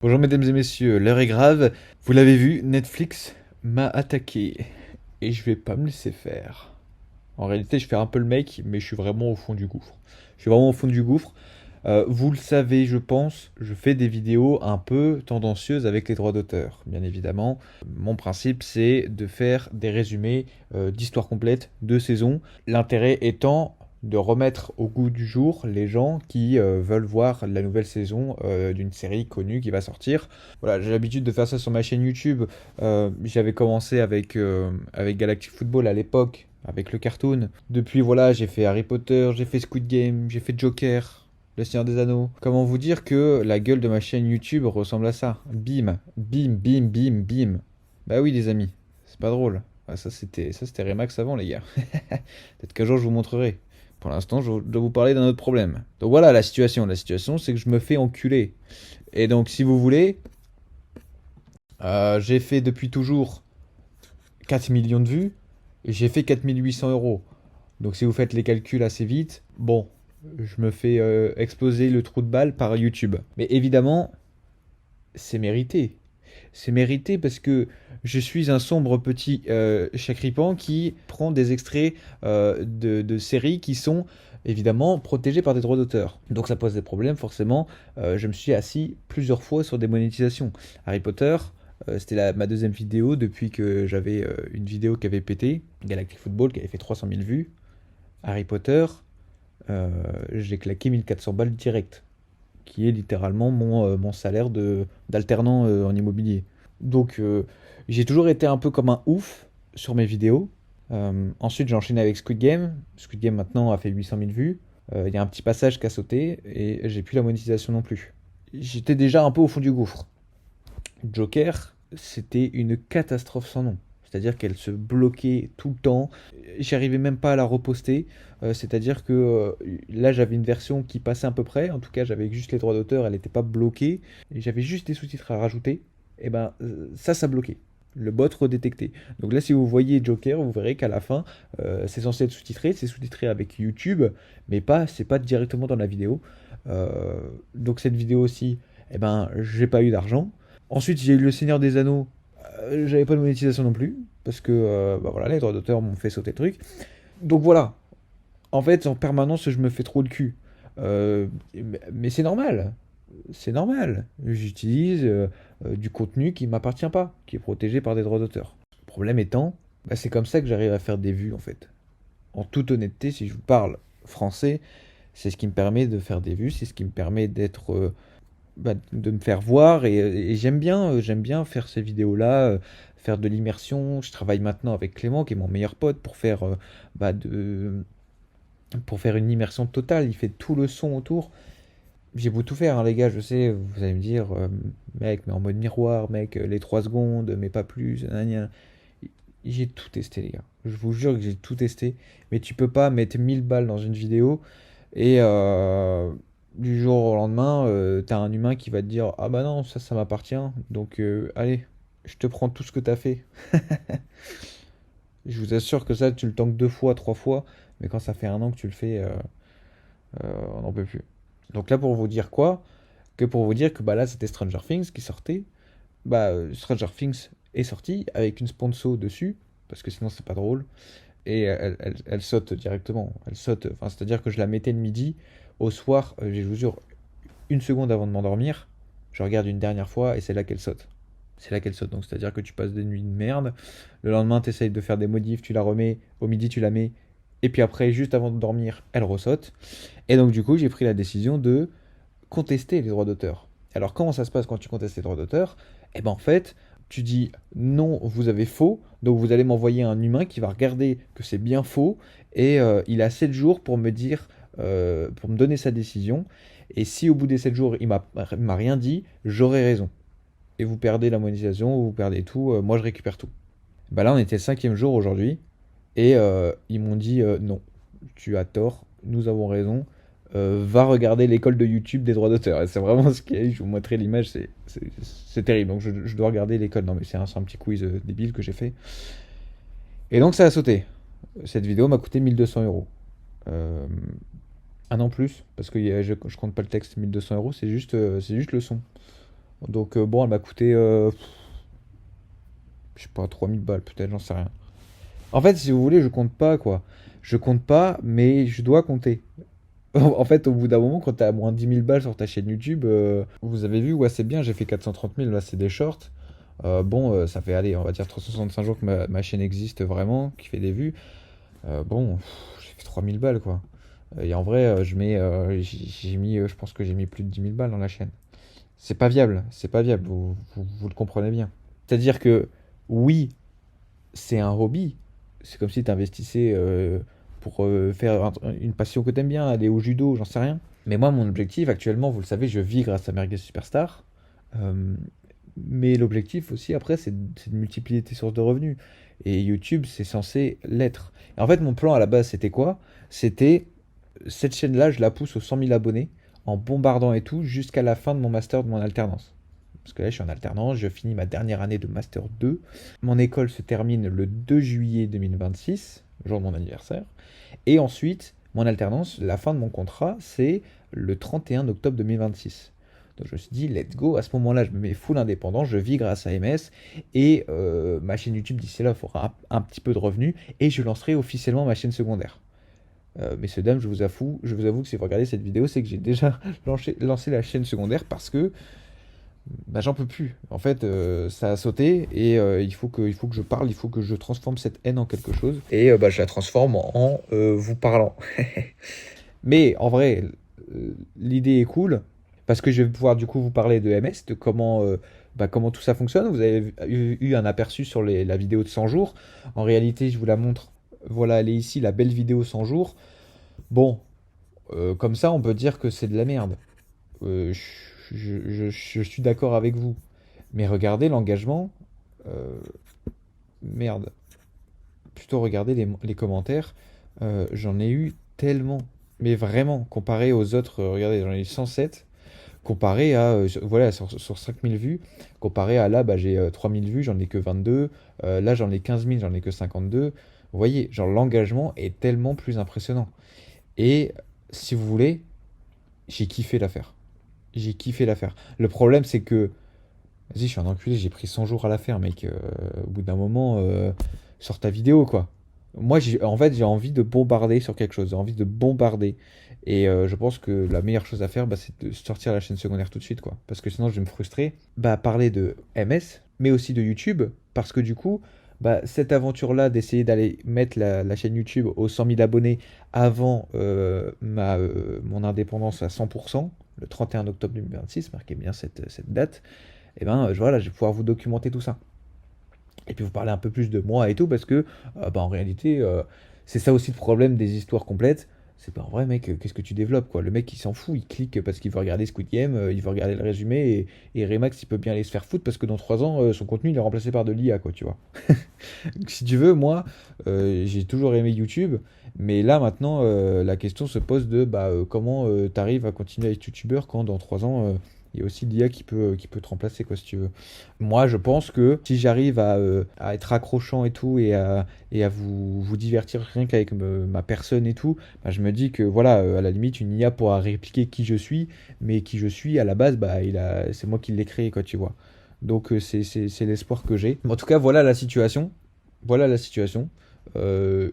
Bonjour mesdames et messieurs, l'heure est grave. Vous l'avez vu, Netflix m'a attaqué et je vais pas me laisser faire. En réalité, je fais un peu le mec, mais je suis vraiment au fond du gouffre. Je suis vraiment au fond du gouffre. Vous le savez, je pense, je fais des vidéos un peu tendancieuses avec les droits d'auteur, bien évidemment. Mon principe, c'est de faire des résumés d'histoires complètes, de saisons. L'intérêt étant de remettre au goût du jour les gens qui veulent voir la nouvelle saison d'une série connue qui va sortir. Voilà, j'ai l'habitude de faire ça sur ma chaîne YouTube. J'avais commencé avec Galactic Football à l'époque, avec le cartoon. Depuis, voilà, j'ai fait Harry Potter, j'ai fait Squid Game, j'ai fait Joker, Le Seigneur des Anneaux. Comment vous dire que la gueule de ma chaîne YouTube ressemble à ça? Bim, bim, bim, bim, bim. Bah oui, les amis, c'est pas drôle. Ah, ça c'était Remax avant, les gars. Peut-être qu'un jour je vous montrerai. Pour l'instant, je dois vous parler d'un autre problème. Donc voilà la situation. La situation, c'est que je me fais enculer. Et donc, si vous voulez, j'ai fait depuis toujours 4 millions de vues et j'ai fait 4 800 euros. Donc si vous faites les calculs assez vite, bon, je me fais exploser le trou de balle par YouTube. Mais évidemment, c'est mérité. C'est mérité parce que je suis un sombre petit chacripant qui prend des extraits de séries qui sont évidemment protégés par des droits d'auteur. Donc ça pose des problèmes forcément. Je me suis assis plusieurs fois sur des monétisations. Harry Potter, c'était ma deuxième vidéo depuis que j'avais une vidéo qui avait pété, Galactic Football qui avait fait 300 000 vues. Harry Potter, j'ai claqué 1400 balles direct, qui est littéralement mon salaire d'alternant en immobilier. Donc j'ai toujours été un peu comme un ouf sur mes vidéos. Ensuite j'ai enchaîné avec Squid Game. Squid Game maintenant a fait 800 000 vues. Il y a un petit passage qui a sauté et j'ai plus la monétisation non plus. J'étais déjà un peu au fond du gouffre. Joker, c'était une catastrophe sans nom. C'est-à-dire qu'elle se bloquait tout le temps. J'arrivais même pas à la reposter. C'est-à-dire que là, j'avais une version qui passait à peu près. En tout cas, j'avais juste les droits d'auteur, elle n'était pas bloquée. Et j'avais juste des sous-titres à rajouter. Et ben, ça bloquait. Le bot redétecté. Donc là, si vous voyez Joker, vous verrez qu'à la fin, c'est censé être sous-titré. C'est sous-titré avec YouTube, mais c'est pas directement dans la vidéo. Donc cette vidéo aussi, eh ben, j'ai pas eu d'argent. Ensuite, j'ai eu Le Seigneur des Anneaux. J'avais pas de monétisation non plus, parce que bah voilà, les droits d'auteur m'ont fait sauter le truc. Donc voilà, en fait, en permanence, je me fais trop le cul. Mais c'est normal, c'est normal. J'utilise du contenu qui m'appartient pas, qui est protégé par des droits d'auteur. Le problème étant, bah, c'est comme ça que j'arrive à faire des vues en fait. En toute honnêteté, si je vous parle français, c'est ce qui me permet de faire des vues, c'est ce qui me permet d'être bah, de me faire voir et j'aime bien faire ces vidéos-là, faire de l'immersion. Je travaille maintenant avec Clément, qui est mon meilleur pote, bah, pour faire une immersion totale. Il fait tout le son autour. J'ai beau tout faire, hein, les gars, je sais, vous allez me dire, mec, mais en mode miroir, mec, les 3 secondes, mais pas plus, gna gna. J'ai tout testé, les gars. Je vous jure que j'ai tout testé. Mais tu peux pas mettre 1000 balles dans une vidéo et du jour au lendemain, t'as un humain qui va te dire: ah bah non, ça m'appartient. Donc allez, je te prends tout ce que t'as fait. Je vous assure que ça, tu le tankes 2 fois, 3 fois. Mais quand ça fait un an que tu le fais, on n'en peut plus. Donc là, pour vous dire quoi? Que pour vous dire que bah là, c'était Stranger Things qui sortait. Bah, Stranger Things est sorti avec une sponsor dessus, parce que sinon c'est pas drôle. Et elle saute directement. Elle saute, enfin, c'est-à-dire que je la mettais le midi. Au soir, je vous jure, une seconde avant de m'endormir, je regarde une dernière fois et c'est là qu'elle saute. C'est là qu'elle saute. Donc c'est-à-dire que tu passes des nuits de merde. Le lendemain, tu essayes de faire des modifs, tu la remets. Au midi, tu la mets. Et puis après, juste avant de dormir, elle ressaute. Et donc du coup, j'ai pris la décision de contester les droits d'auteur. Alors comment ça se passe quand tu contestes les droits d'auteur? Eh ben en fait, tu dis non, vous avez faux, donc vous allez m'envoyer un humain qui va regarder que c'est bien faux, et il a 7 jours pour me dire, pour me donner sa décision, et si au bout des 7 jours il m'a rien dit, j'aurai raison. Et vous perdez la monétisation, vous perdez tout, moi je récupère tout. Bah là on était le 5e jour aujourd'hui, et ils m'ont dit non, tu as tort, nous avons raison, va regarder l'école de YouTube des droits d'auteur. Et c'est vraiment ce qui est, je vous montrerai l'image, c'est terrible. Donc je dois regarder l'école. Non mais c'est un petit quiz débile que j'ai fait. Et donc ça a sauté. Cette vidéo m'a coûté 1200 euros. Euh, un an plus, parce que je compte pas le texte, 1200 euros, c'est juste le son. Donc bon, elle m'a coûté, je sais pas, 3000 balles peut-être, j'en sais rien. En fait, si vous voulez, je compte pas, quoi. Je compte pas, mais je dois compter. En fait, au bout d'un moment, quand t'as à moins 10 000 balles sur ta chaîne YouTube, vous avez vu, ouais, c'est bien, j'ai fait 430 000, là, c'est des shorts. Bon, ça fait, aller, on va dire 365 jours que ma chaîne existe vraiment, qui fait des vues. Bon, j'ai fait 3000 balles, quoi. Et en vrai, j'ai mis, je pense que j'ai mis plus de 10 000 balles dans la chaîne. C'est pas viable, vous le comprenez bien. C'est-à-dire que, oui, c'est un hobby. C'est comme si tu investissais pour faire une passion que t'aimes bien, aller au judo, j'en sais rien. Mais moi, mon objectif actuellement, vous le savez, je vis grâce à Merguez Superstar. Euh, mais l'objectif aussi, après, c'est de multiplier tes sources de revenus. Et YouTube, c'est censé l'être. Et en fait, mon plan à la base, c'était quoi? C'était cette chaîne-là, je la pousse aux 100 000 abonnés en bombardant et tout jusqu'à la fin de mon master de mon alternance. Parce que là, je suis en alternance, je finis ma dernière année de Master 2. Mon école se termine le 2 juillet 2026, jour de mon anniversaire. Et ensuite, mon alternance, la fin de mon contrat, c'est le 31 octobre 2026. Donc je me suis dit, let's go, à ce moment-là, je me mets full indépendant, je vis grâce à MS, et ma chaîne YouTube d'ici là fera un petit peu de revenus, et je lancerai officiellement ma chaîne secondaire. Messieurs, dames, je vous avoue que si vous regardez cette vidéo, c'est que j'ai déjà lancé la chaîne secondaire parce que bah, j'en peux plus. En fait, ça a sauté et il faut que je parle, il faut que je transforme cette haine en quelque chose. Et bah, je la transforme en vous parlant. Mais en vrai, l'idée est cool parce que je vais pouvoir du coup vous parler de MS, de comment, comment tout ça fonctionne. Vous avez eu un aperçu sur la vidéo de 100 jours. En réalité, je vous la montre. Voilà, elle est ici, la belle vidéo 100 jours. Bon, comme ça, on peut dire que c'est de la merde. Euh, je suis d'accord avec vous. Mais regardez l'engagement. euh, Merde. Plutôt regardez les commentaires. J'en ai eu tellement. Mais vraiment, comparé aux autres, regardez, j'en ai eu 107. Comparé à, voilà, sur 5000 vues. Comparé à là, bah, j'ai 3000 vues, j'en ai que 22. Là, j'en ai 15 000, j'en ai que 52. Vous voyez, genre l'engagement est tellement plus impressionnant. Et si vous voulez, j'ai kiffé l'affaire. J'ai kiffé l'affaire. Le problème, c'est que vas-y, je suis un enculé, j'ai pris 100 jours à la faire, mec. Au bout d'un moment, sors ta vidéo, quoi. Moi, en fait, j'ai envie de bombarder sur quelque chose. J'ai envie de bombarder. Et je pense que la meilleure chose à faire, bah, c'est de sortir la chaîne secondaire tout de suite, quoi. Parce que sinon, je vais me frustrer. Bah, parler de MS, mais aussi de YouTube. Parce que du coup, bah, cette aventure-là d'essayer d'aller mettre la chaîne YouTube aux 100 000 abonnés avant mon indépendance à 100%, le 31 octobre 2026, marquez bien cette date, et ben voilà, je vais pouvoir vous documenter tout ça. Et puis vous parler un peu plus de moi et tout, parce que bah, en réalité, c'est ça aussi le problème des histoires complètes. C'est pas en vrai, mec, qu'est-ce que tu développes, quoi. Le mec, il s'en fout, il clique parce qu'il veut regarder Squid Game, il veut regarder le résumé, et Remax, il peut bien aller se faire foutre parce que dans 3 ans, son contenu, il est remplacé par de l'IA, quoi, tu vois. Donc, si tu veux, moi, j'ai toujours aimé YouTube, mais là, maintenant, la question se pose de comment t'arrives à continuer à être YouTubeur quand dans 3 ans, il y a aussi l'IA qui peut te remplacer, quoi, si tu veux. Moi, je pense que si j'arrive à être accrochant et tout, et à vous divertir rien qu'avec ma personne et tout, bah, je me dis que voilà, à la limite, une IA pourra répliquer qui je suis, mais qui je suis à la base, bah, c'est moi qui l'ai créé, quoi, tu vois. Donc c'est l'espoir que j'ai. En tout cas, voilà la situation. Voilà la situation. Euh,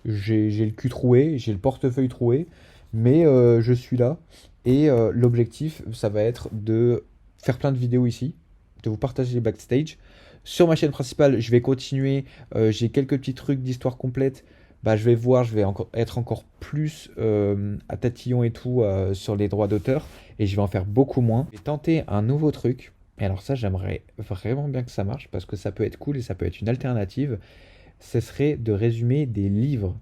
j'ai le cul troué, j'ai le portefeuille troué, mais je suis là. Et l'objectif, ça va être de faire plein de vidéos ici, de vous partager les backstage. Sur ma chaîne principale, je vais continuer. J'ai quelques petits trucs d'histoire complète. Bah, je vais voir, je vais être encore plus à tatillon et tout sur les droits d'auteur. Et je vais en faire beaucoup moins. Je vais tenter un nouveau truc. Et alors ça, j'aimerais vraiment bien que ça marche parce que ça peut être cool et ça peut être une alternative. Ce serait de résumer des livres.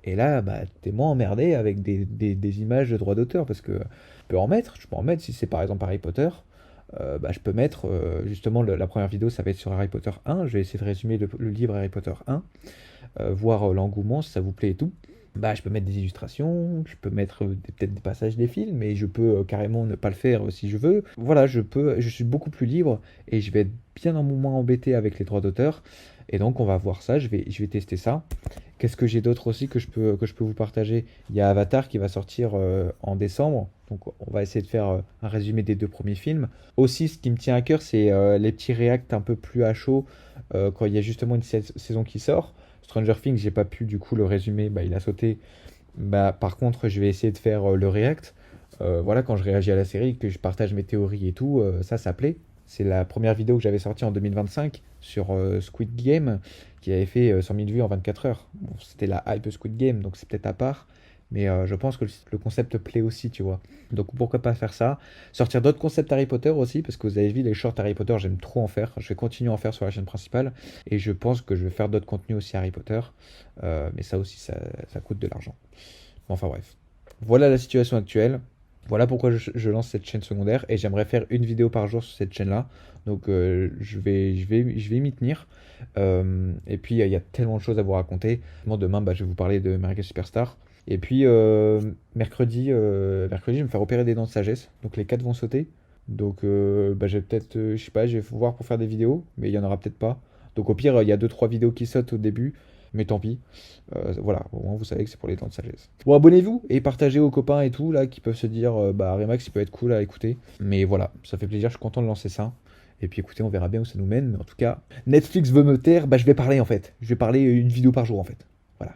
Et là, bah, t'es moins emmerdé avec des images de droit d'auteur parce que je peux en mettre si c'est par exemple Harry Potter. Bah, je peux mettre justement la première vidéo, ça va être sur Harry Potter 1. Je vais essayer de résumer le livre Harry Potter 1, voir l'engouement si ça vous plaît et tout. Bah, je peux mettre des illustrations, je peux mettre peut-être des passages des films, mais je peux carrément ne pas le faire si je veux. Voilà, je suis beaucoup plus libre et je vais être bien moins embêté avec les droits d'auteur. Et donc on va voir ça, je vais tester ça. Qu'est-ce que j'ai d'autre aussi que je peux vous partager? Il y a Avatar qui va sortir en décembre. Donc on va essayer de faire un résumé des 2 premiers films. Aussi, ce qui me tient à cœur, c'est les petits réacts un peu plus à chaud quand il y a justement une saison qui sort. Stranger Things, j'ai pas pu du coup le résumer, bah, il a sauté. Bah, par contre, je vais essayer de faire le react. Voilà, quand je réagis à la série, que je partage mes théories et tout, ça plaît. C'est la première vidéo que j'avais sortie en 2025 sur Squid Game, qui avait fait 100 000 vues en 24 heures. Bon, c'était la hype Squid Game, donc c'est peut-être à part. Mais je pense que le concept plaît aussi, tu vois. Donc pourquoi pas faire ça. Sortir d'autres concepts Harry Potter aussi, parce que vous avez vu, les shorts Harry Potter, j'aime trop en faire. Je vais continuer à en faire sur la chaîne principale. Et je pense que je vais faire d'autres contenus aussi Harry Potter. Mais ça aussi, ça coûte de l'argent. Enfin bref. Voilà la situation actuelle. Voilà pourquoi je lance cette chaîne secondaire et j'aimerais faire une vidéo par jour sur cette chaîne-là. Donc je vais m'y tenir. Et puis il y a tellement de choses à vous raconter. Moi, demain, bah, je vais vous parler de American Superstar. Et puis mercredi, je vais me faire opérer des dents de sagesse. Donc les 4 vont sauter. Donc bah, je vais peut-être, je sais pas, je vais voir pour faire des vidéos, mais il y en aura peut-être pas. Donc au pire, il y a 2 3 vidéos qui sautent au début, mais tant pis. Voilà, au moins vous savez que c'est pour les dents de sagesse. Bon, abonnez-vous et partagez aux copains et tout, là, qui peuvent se dire, bah, Remax, il peut être cool à écouter. Mais voilà, ça fait plaisir, je suis content de lancer ça. Et puis écoutez, on verra bien où ça nous mène. Mais en tout cas, Netflix veut me taire, bah, je vais parler en fait. Je vais parler une vidéo par jour en fait. Voilà.